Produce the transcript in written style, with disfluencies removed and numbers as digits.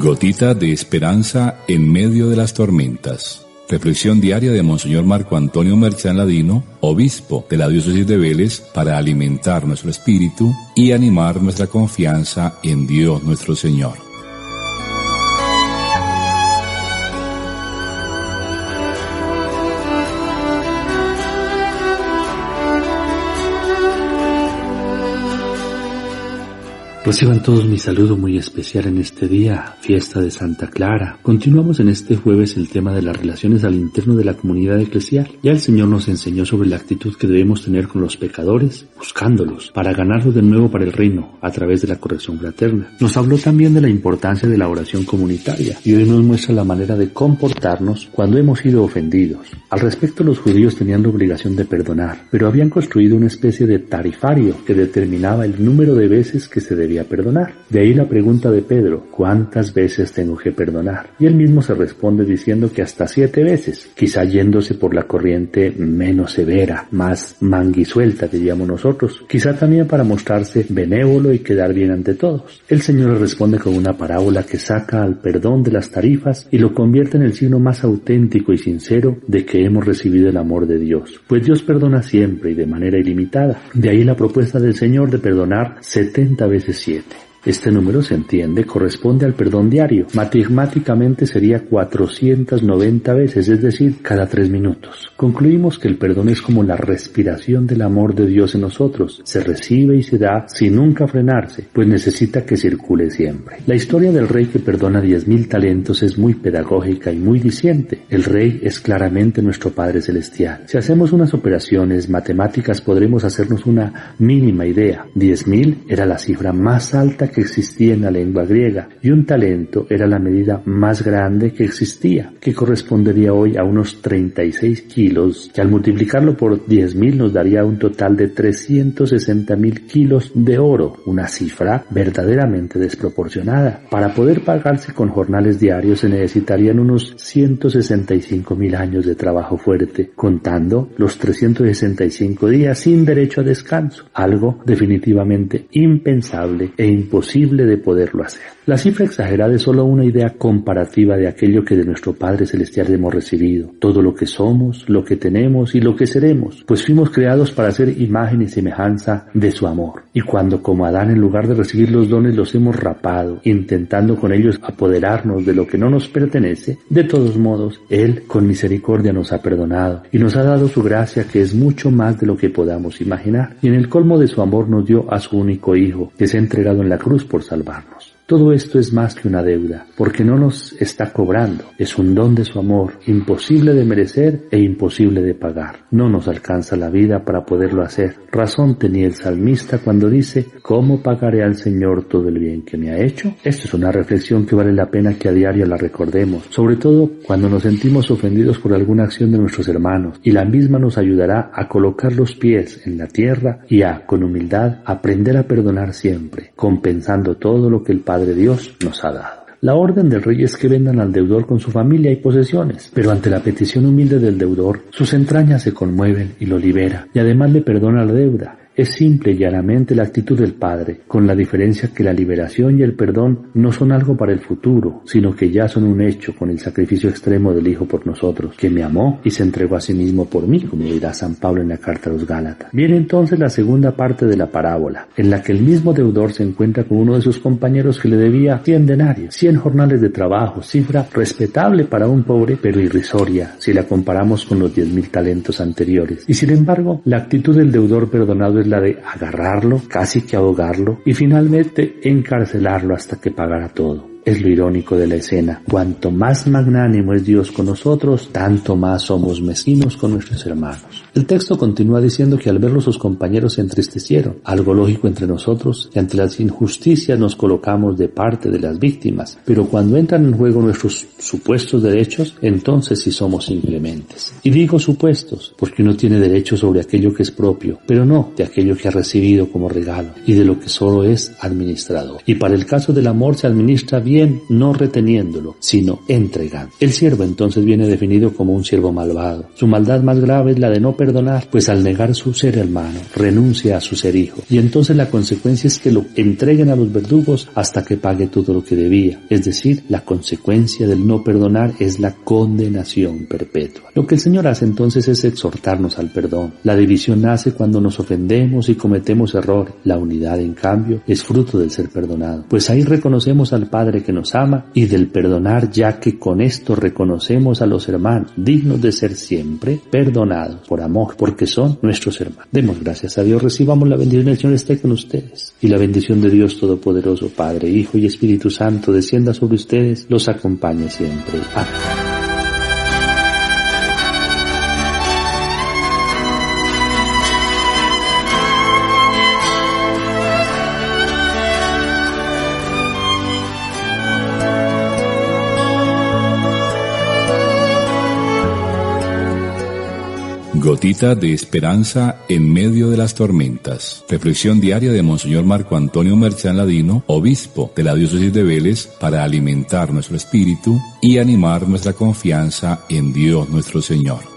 Gotita de esperanza en medio de las tormentas. Reflexión diaria de Monseñor Marco Antonio Merchán Ladino, obispo de la diócesis de Vélez, para alimentar nuestro espíritu y animar nuestra confianza en Dios nuestro Señor. Reciban todos mi saludo muy especial en este día, fiesta de Santa Clara. Continuamos en este jueves el tema de las relaciones al interno de la comunidad eclesial. Ya el Señor nos enseñó sobre la actitud que debemos tener con los pecadores, buscándolos, para ganarlos de nuevo para el reino, a través de la corrección fraterna. Nos habló también de la importancia de la oración comunitaria, y hoy nos muestra la manera de comportarnos cuando hemos sido ofendidos. Al respecto, los judíos tenían la obligación de perdonar, pero habían construido una especie de tarifario que determinaba el número de veces que se debía perdonar. De ahí la pregunta de Pedro: ¿cuántas veces tengo que perdonar? Y él mismo se responde diciendo que hasta 7 veces, quizá yéndose por la corriente menos severa, más manguisuelta diríamos nosotros, quizá también para mostrarse benévolo y quedar bien ante todos. El Señor le responde con una parábola que saca al perdón de las tarifas y lo convierte en el signo más auténtico y sincero de que hemos recibido el amor de Dios, pues Dios perdona siempre y de manera ilimitada. De ahí la propuesta del Señor de perdonar 70 veces 7. Este número, se entiende, corresponde al perdón diario. Matemáticamente sería 490 veces, es decir, cada 3 minutos. Concluimos que el perdón es como la respiración del amor de Dios en nosotros. Se recibe y se da sin nunca frenarse, pues necesita que circule siempre. La historia del rey que perdona 10,000 talentos es muy pedagógica y muy diciente. El rey es claramente nuestro Padre Celestial. Si hacemos unas operaciones matemáticas podremos hacernos una mínima idea. 10,000 era la cifra más alta que existía en la lengua griega, y un talento era la medida más grande que existía, que correspondería hoy a unos 36 kilos, que al multiplicarlo por 10,000 nos daría un total de 360,000 kilos de oro, una cifra verdaderamente desproporcionada. Para poder pagarse con jornales diarios se necesitarían unos 165,000 años de trabajo fuerte, contando los 365 días sin derecho a descanso, algo definitivamente impensable e imposible de poderlo hacer. La cifra exagerada es solo una idea comparativa de aquello que de nuestro Padre Celestial hemos recibido, todo lo que somos, lo que tenemos y lo que seremos, pues fuimos creados para ser imagen y semejanza de su amor. Y cuando, como Adán, en lugar de recibir los dones los hemos rapado, intentando con ellos apoderarnos de lo que no nos pertenece, de todos modos, Él con misericordia nos ha perdonado y nos ha dado su gracia, que es mucho más de lo que podamos imaginar, y en el colmo de su amor nos dio a su único Hijo, que se ha entregado en la cruz por salvarnos. Todo esto es más que una deuda, porque no nos está cobrando, es un don de su amor, imposible de merecer e imposible de pagar. No nos alcanza la vida para poderlo hacer. Razón tenía el salmista cuando dice: ¿cómo pagaré al Señor todo el bien que me ha hecho? Esto es una reflexión que vale la pena que a diario la recordemos, sobre todo cuando nos sentimos ofendidos por alguna acción de nuestros hermanos, y la misma nos ayudará a colocar los pies en la tierra y a, con humildad, aprender a perdonar siempre, compensando todo lo que el Padre Dios nos ha dado. La orden del rey es que vendan al deudor con su familia y posesiones, pero ante la petición humilde del deudor, sus entrañas se conmueven y lo libera, y además le perdona la deuda. Es simple y llanamente la actitud del Padre, con la diferencia que la liberación y el perdón no son algo para el futuro, sino que ya son un hecho con el sacrificio extremo del Hijo por nosotros, que me amó y se entregó a sí mismo por mí, como dirá San Pablo en la carta a los Gálatas. Viene entonces la segunda parte de la parábola, en la que el mismo deudor se encuentra con uno de sus compañeros que le debía 100 denarios, 100 jornales de trabajo, cifra respetable para un pobre, pero irrisoria si la comparamos con los 10,000 talentos anteriores. Y sin embargo, la actitud del deudor perdonado es la de agarrarlo, casi que ahogarlo, y finalmente encarcelarlo hasta que pagara todo. Es lo irónico de la escena. Cuanto más magnánimo es Dios con nosotros, tanto más somos mezquinos con nuestros hermanos. El texto continúa diciendo que al verlo sus compañeros se entristecieron, algo lógico entre nosotros, que ante las injusticias nos colocamos de parte de las víctimas, pero cuando entran en juego nuestros supuestos derechos, entonces sí somos inclementes. Y digo supuestos, porque uno tiene derecho sobre aquello que es propio, pero no de aquello que ha recibido como regalo, y de lo que solo es administrador. Y para el caso del amor se administra bien bien no reteniéndolo, sino entregando. El siervo entonces viene definido como un siervo malvado. Su maldad más grave es la de no perdonar, pues al negar su ser hermano, renuncia a su ser hijo. Y entonces la consecuencia es que lo entreguen a los verdugos hasta que pague todo lo que debía. Es decir, la consecuencia del no perdonar es la condenación perpetua. Lo que el Señor hace entonces es exhortarnos al perdón. La división nace cuando nos ofendemos y cometemos errores. La unidad, en cambio, es fruto del ser perdonado. Pues ahí reconocemos al Padre que nos ama y del perdonar, ya que con esto reconocemos a los hermanos, dignos de ser siempre perdonados por amor, porque son nuestros hermanos. Demos gracias a Dios, recibamos la bendición del Señor esté con ustedes. Y la bendición de Dios Todopoderoso, Padre, Hijo y Espíritu Santo, descienda sobre ustedes, los acompañe siempre. Amén. Gotita de esperanza en medio de las tormentas. Reflexión diaria de Monseñor Marco Antonio Merchán Ladino, obispo de la diócesis de Vélez, para alimentar nuestro espíritu y animar nuestra confianza en Dios nuestro Señor.